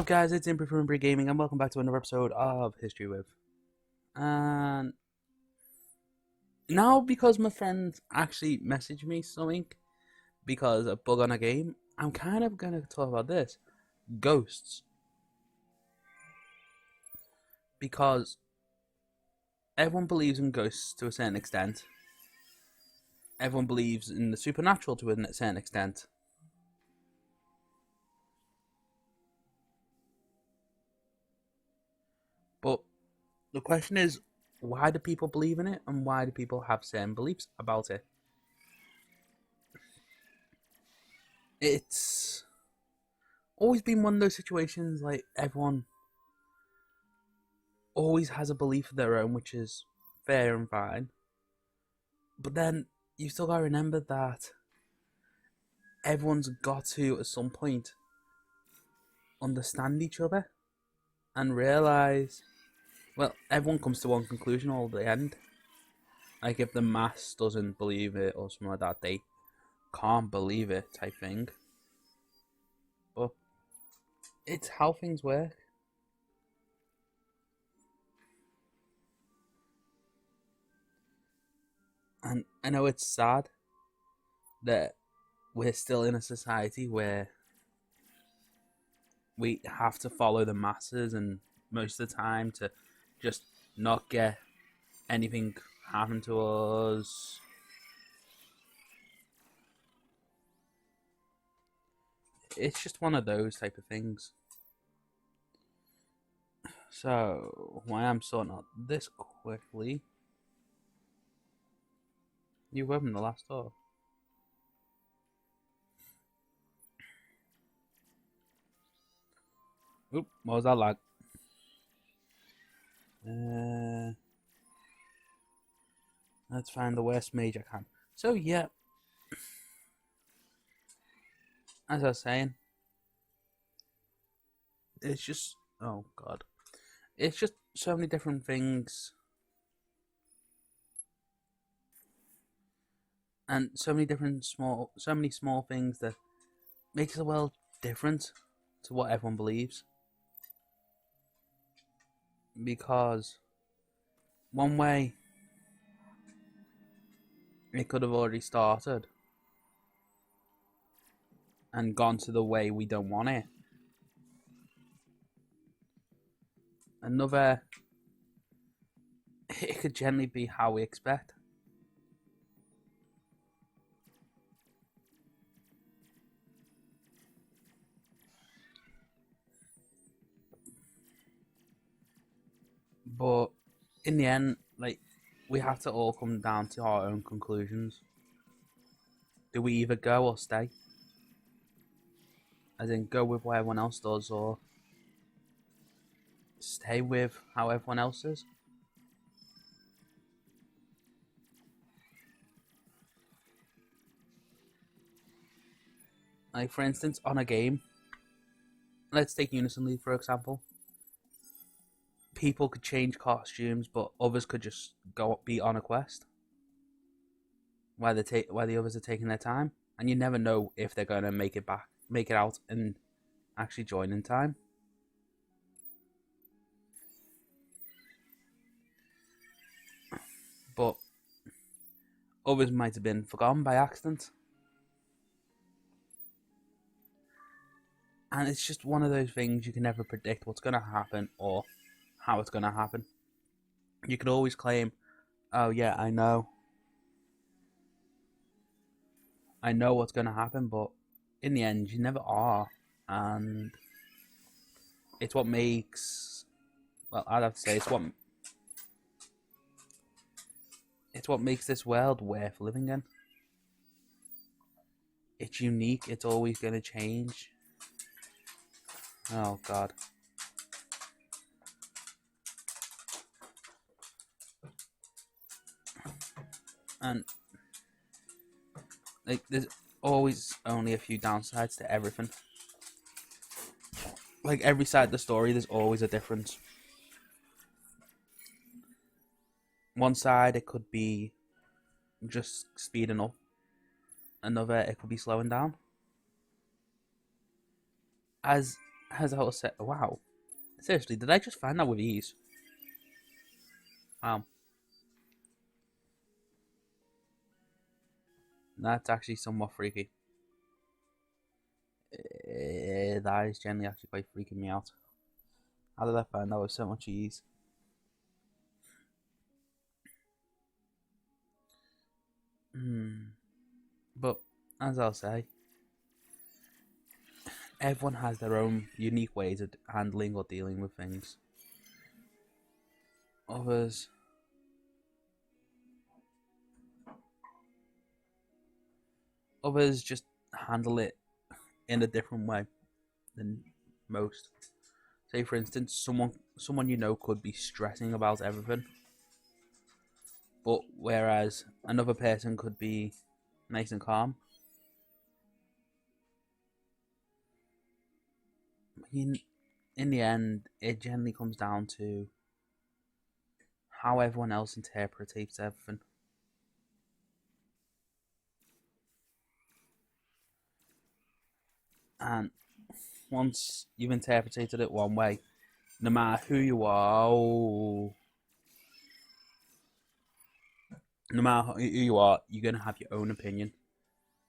Guys, it's Impre from Impre Gaming, and welcome back to another episode of History With. And now, because my friend actually messaged me something because a bug on a game, I'm kind of going to talk about this. Ghosts. Because everyone believes in ghosts to a certain extent. Everyone believes in the supernatural to a certain extent. But the question is, why do people believe in it, and why do people have certain beliefs about it? It's always been one of those situations, like, everyone always has a belief of their own, which is fair and fine. But then you still gotta remember that everyone's got to, at some point, understand each other and realize, well, everyone comes to one conclusion all the end. Like, if the mass doesn't believe it or something like that, they can't believe it type thing. But it's how things work. And I know it's sad that we're still in a society where we have to follow the masses, and most of the time to just not get anything happen to us. It's just one of those type of things. So, why I'm sorting out this quickly. You opened the last door. Oop, what was that like? Let's find the worst mage I can. So, yeah. As I was saying, it's just, oh god. It's just so many different things. And so many small things that makes the world different to what everyone believes. Because one way it could have already started and gone to the way we don't want it. Another, it could generally be how we expect. But in the end, like, we have to all come down to our own conclusions. Do we either go or stay? As in, go with what everyone else does, or stay with how everyone else is? Like, for instance, on a game, let's take Unison League for example. People could change costumes, but others could just go be on a quest while the others are taking their time, and you never know if they're going to make it out, and actually join in time. But others might have been forgotten by accident, and it's just one of those things you can never predict what's going to happen or how it's going to happen. You can always claim, oh yeah, I know what's going to happen, but in the end you never are. And it's what makes, well, I'd have to say it's what makes this world worth living in. It's unique, it's always going to change. Oh god. And like, there's always only a few downsides to everything. Like, every side of the story, there's always a difference. One side, it could be just speeding up. Another, it could be slowing down. As as I was saying, wow, seriously, did I just find that with ease? Wow, that's actually somewhat freaky. That is generally actually quite freaking me out. How did I find that with so much ease? But as I'll say, everyone has their own unique ways of handling or dealing with things. Others, others just handle it in a different way than most. Say, for instance, someone you know could be stressing about everything, but whereas another person could be nice and calm. In the end, it generally comes down to how everyone else interprets everything. And once you've interpreted it one way, no matter who you are, no matter who you are, you're going to have your own opinion.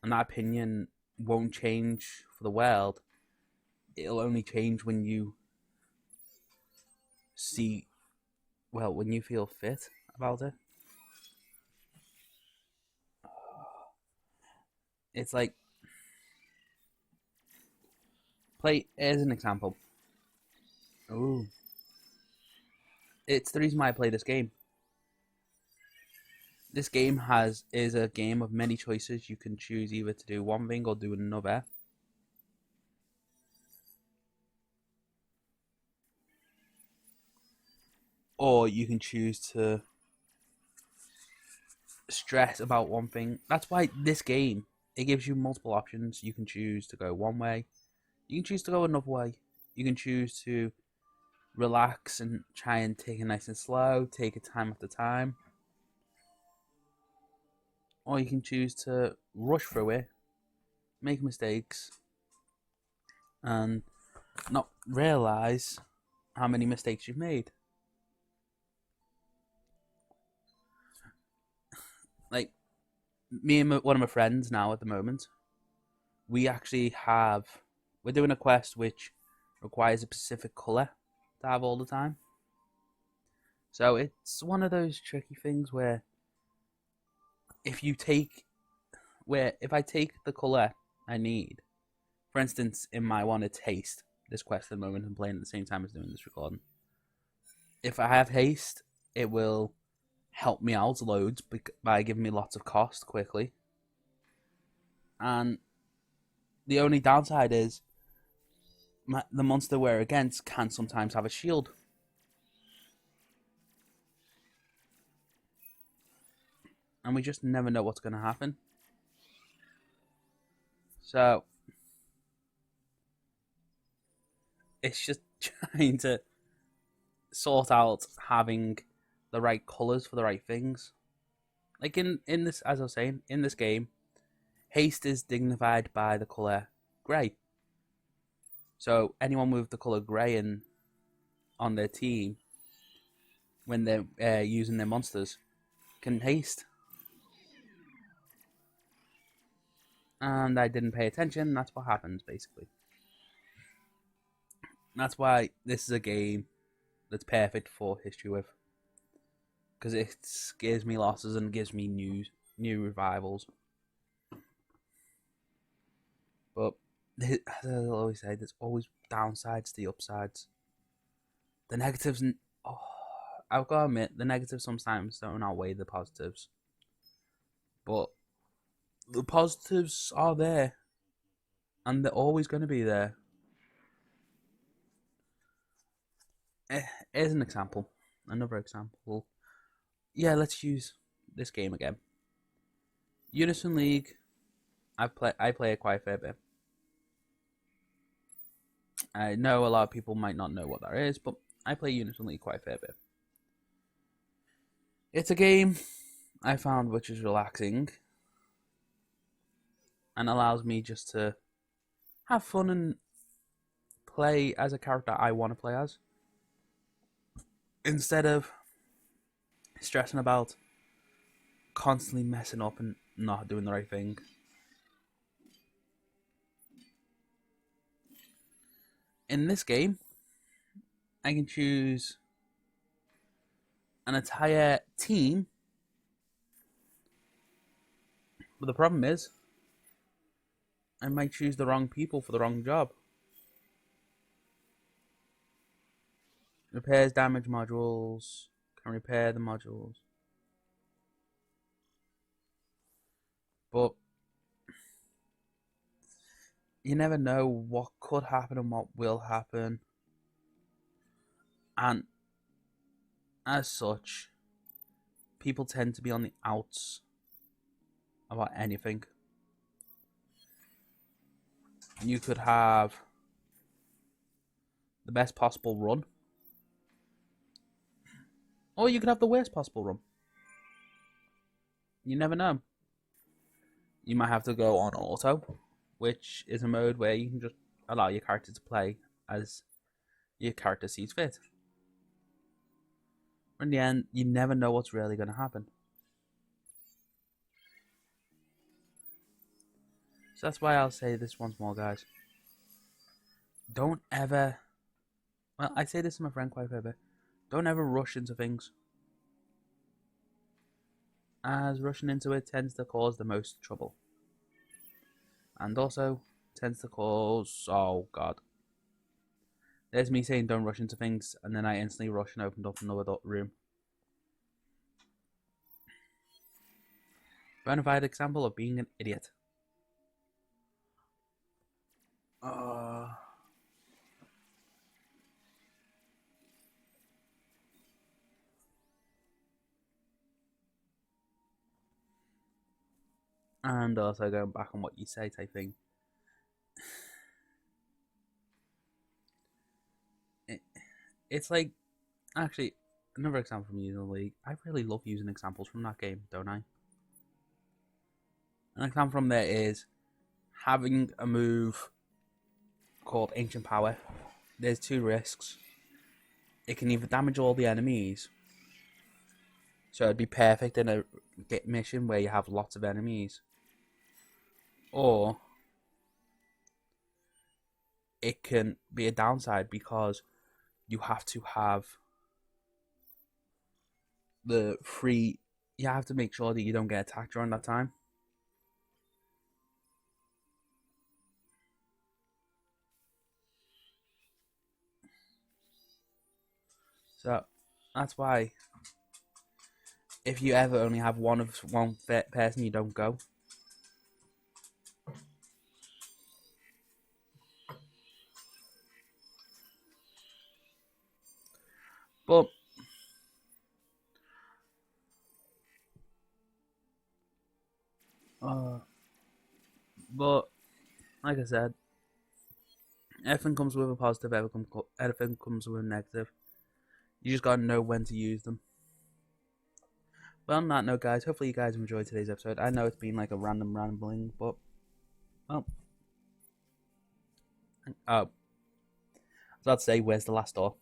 And that opinion won't change for the world. It'll only change when you see, well, when you feel fit about it. It's like, play as an example. Oh, it's the reason why I play this game. This game is a game of many choices. You can choose either to do one thing or do another. Or you can choose to stress about one thing. That's why this game, it gives you multiple options. You can choose to go one way. You can choose to go another way. You can choose to relax and try and take it nice and slow, take it time after time. Or you can choose to rush through it, make mistakes, and not realize how many mistakes you've made. Like, me and one of my friends now at the moment, we actually we're doing a quest which requires a specific colour to have all the time. So it's one of those tricky things where if I take the colour I need, for instance, in my one it's haste, this quest at the moment I'm playing at the same time as doing this recording. If I have haste, it will help me out loads by giving me lots of cost quickly. And the only downside is the monster we're against can sometimes have a shield. And we just never know what's going to happen. So it's just trying to sort out having the right colours for the right things. Like in this, as I was saying, in this game, haste is dignified by the colour grey. So anyone with the colour grey on their team, when they're using their monsters, can haste. And I didn't pay attention, that's what happens, basically. That's why this is a game that's perfect for history with. Because it gives me losses and gives me new revivals. But as I always say, there's always downsides to the upsides. The negatives, I've got to admit, the negatives sometimes don't outweigh the positives. But the positives are there, and they're always going to be there. Here's an example. Another example. Yeah, let's use this game again. Unison League. I play it quite a fair bit. I know a lot of people might not know what that is, but I play Unison League quite a fair bit. It's a game I found which is relaxing and allows me just to have fun and play as a character I want to play as, instead of stressing about constantly messing up and not doing the right thing. In this game, I can choose an entire team, but the problem is I might choose the wrong people for the wrong job. Repairs damage modules, can repair the modules, but you never know what could happen and what will happen, and as such, people tend to be on the outs about anything. You could have the best possible run, or you could have the worst possible run. You never know. You might have to go on auto, which is a mode where you can just allow your character to play as your character sees fit. In the end, you never know what's really going to happen. So that's why I'll say this once more, guys. Don't ever... Well, I say this to my friend quite a bit. Don't ever rush into things, as rushing into it tends to cause the most trouble. And also tends to cause... Oh, God. There's me saying don't rush into things, and then I instantly rush and opened up another room. Bonafide example of being an idiot. And also going back on what you say type thing. It's like, actually, another example from using the League. I really love using examples from that game, don't I? An example from there is having a move called Ancient Power. There's two risks. It can either damage all the enemies, so it'd be perfect in a mission where you have lots of enemies, or it can be a downside because you have to have the free... You have to make sure that you don't get attacked during that time. So that's why if you ever only have one person, you don't go. But like I said, everything comes with a positive, everything comes with a negative. You just gotta know when to use them. Well, on that note, guys, hopefully you guys enjoyed today's episode. I know it's been like a random rambling, but well, I was about to say, where's the last door?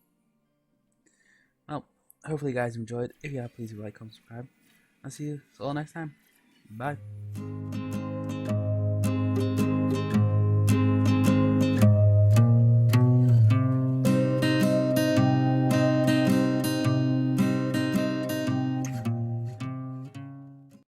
Well, hopefully you guys enjoyed. If you have, please like, comment, subscribe. I'll see you all next time. Bye.